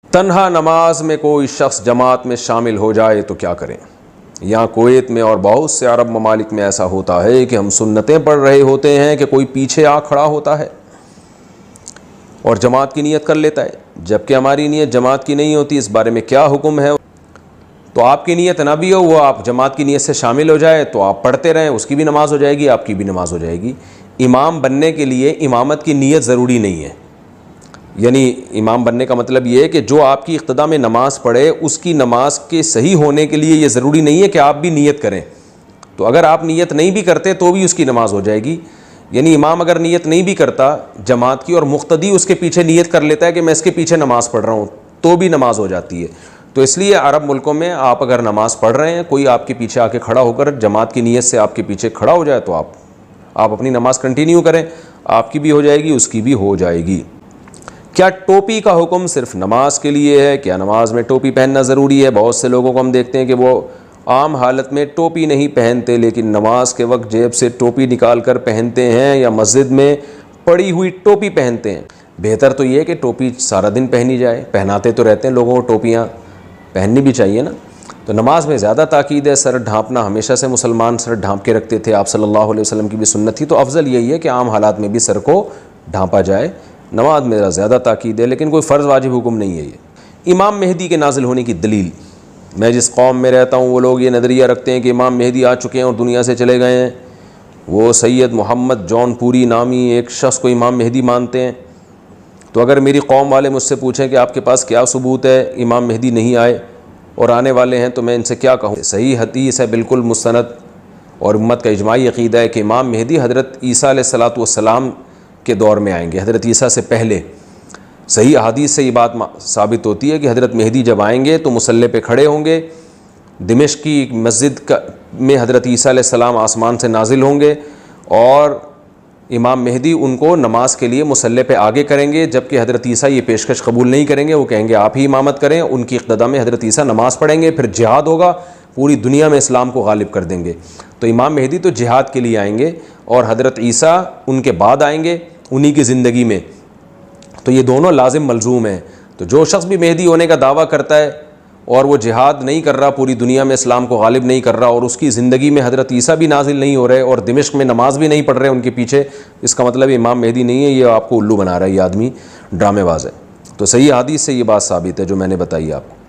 तन्हा नमाज में कोई शख्स जमात में शामिल हो जाए तो क्या करें। यहाँ कुवैत में और बहुत से अरब ममालिक में ऐसा होता है कि हम सुन्नतें पढ़ रहे होते हैं कि कोई पीछे आ खड़ा होता है और जमात की नीयत कर लेता है, जबकि हमारी नीयत जमात की नहीं होती। इस बारे में क्या हुक्म है। तो आपकी नीयत ना भी हो, वो आप जमात की नीयत से शामिल हो जाए तो आप पढ़ते रहें, उसकी भी नमाज़ हो जाएगी, आपकी भी नमाज़ हो जाएगी। इमाम बनने के लिए इमामत की नीयत ज़रूरी नहीं है। यानी इमाम बनने का मतलब ये है कि जो आपकी इक़्तिदा में नमाज़ पढ़े उसकी नमाज के सही होने के लिए ये ज़रूरी नहीं है कि आप भी नीयत करें। तो अगर आप नीयत नहीं भी करते तो भी उसकी नमाज़ हो जाएगी। यानी इमाम अगर नीयत नहीं भी करता जमात की और मुक़्तदी उसके पीछे नीयत कर लेता है कि मैं इसके पीछे नमाज़ पढ़ रहा हूँ, तो भी नमाज़ हो जाती है। तो इसलिए अरब मुल्कों में आप अगर नमाज़ पढ़ रहे हैं, कोई आपके पीछे आके खड़ा होकर जमात की नीयत से आपके पीछे खड़ा हो जाए तो आप अपनी नमाज़ कंटिन्यू करें, आपकी भी हो जाएगी, उसकी भी हो जाएगी। क्या टोपी का हुक्म सिर्फ नमाज के लिए है? क्या नमाज में टोपी पहनना ज़रूरी है? बहुत से लोगों को हम देखते हैं कि वो आम हालत में टोपी नहीं पहनते, लेकिन नमाज के वक्त जेब से टोपी निकाल कर पहनते हैं या मस्जिद में पड़ी हुई टोपी पहनते हैं। बेहतर तो ये है कि टोपी सारा दिन पहनी जाए। पहनाते तो रहते हैं लोगों को, टोपियाँ पहननी भी चाहिए ना। तो नमाज में ज़्यादा ताकीद है। सर ढाँपना हमेशा से मुसलमान सर ढाँप के रखते थे, आप सल्लल्लाहु अलैहि वसल्लम की भी सुन्नत थी। तो अफजल यही है कि आम हालात में भी सर को ढाँपा जाए। नमाज में ज़्यादा ताकीद है, लेकिन कोई फ़र्ज़ वाजिब हुक्म नहीं है ये। इमाम मेहदी के नाजिल होने की दलील, मैं जिस कौम में रहता हूँ वो लोग ये नज़रिया रखते हैं कि इमाम मेहदी आ चुके हैं और दुनिया से चले गए हैं। वो सैयद मोहम्मद जौनपुरी नामी एक शख्स को इमाम मेहदी मानते हैं। तो अगर मेरी कौम वाले मुझसे पूछें कि आपके पास क्या सबूत है इमाम मेहदी नहीं आए और आने वाले हैं, तो मैं इनसे क्या कहूँ। सही हदीस है, बिल्कुल मुस्तनद, और उम्मत का इजमाई अक़ीदा है कि इमाम मेहदी हज़रत ईसा अलैहिस्सलातु वस्सलाम के दौर में आएंगे, हज़रत ईसा से पहले। सही हदीस से ये बात साबित होती है कि हज़रत मेहदी जब आएंगे तो मुसल्ले पे खड़े होंगे। दिमश्क की मस्जिद में हज़रत ईसा अलैहिस्सलाम आसमान से नाजिल होंगे और इमाम मेहदी उनको नमाज के लिए मुसल्ले पे आगे करेंगे, जबकि हज़रत ईसा ये पेशकश कबूल नहीं करेंगे। वो कहेंगे आप ही इमामत करें। उनकी इक़्तिदा में हज़रत ईसा नमाज़ पढ़ेंगे, फिर जिहाद होगा, पूरी दुनिया में इस्लाम को गालिब कर देंगे। तो इमाम मेहदी तो जिहाद के लिए आएंगे और हज़रत ईसा उनके बाद आएंगे उन्हीं की ज़िंदगी में। तो ये दोनों लाजिम मलजूम हैं। तो जो शख्स भी मेहदी होने का दावा करता है और वो जिहाद नहीं कर रहा, पूरी दुनिया में इस्लाम को गालिब नहीं कर रहा, और उसकी ज़िंदगी में हज़रत ईसा भी नाजिल नहीं हो रहे और दिमश्क में नमाज भी नहीं पढ़ रहे उनके पीछे, इसका मतलब इमाम मेहदी नहीं है। ये आपको उल्लू बना रहा है, ये आदमी ड्रामेबाज है। तो सही हदीस से ये बात साबित है जो मैंने बताई आपको।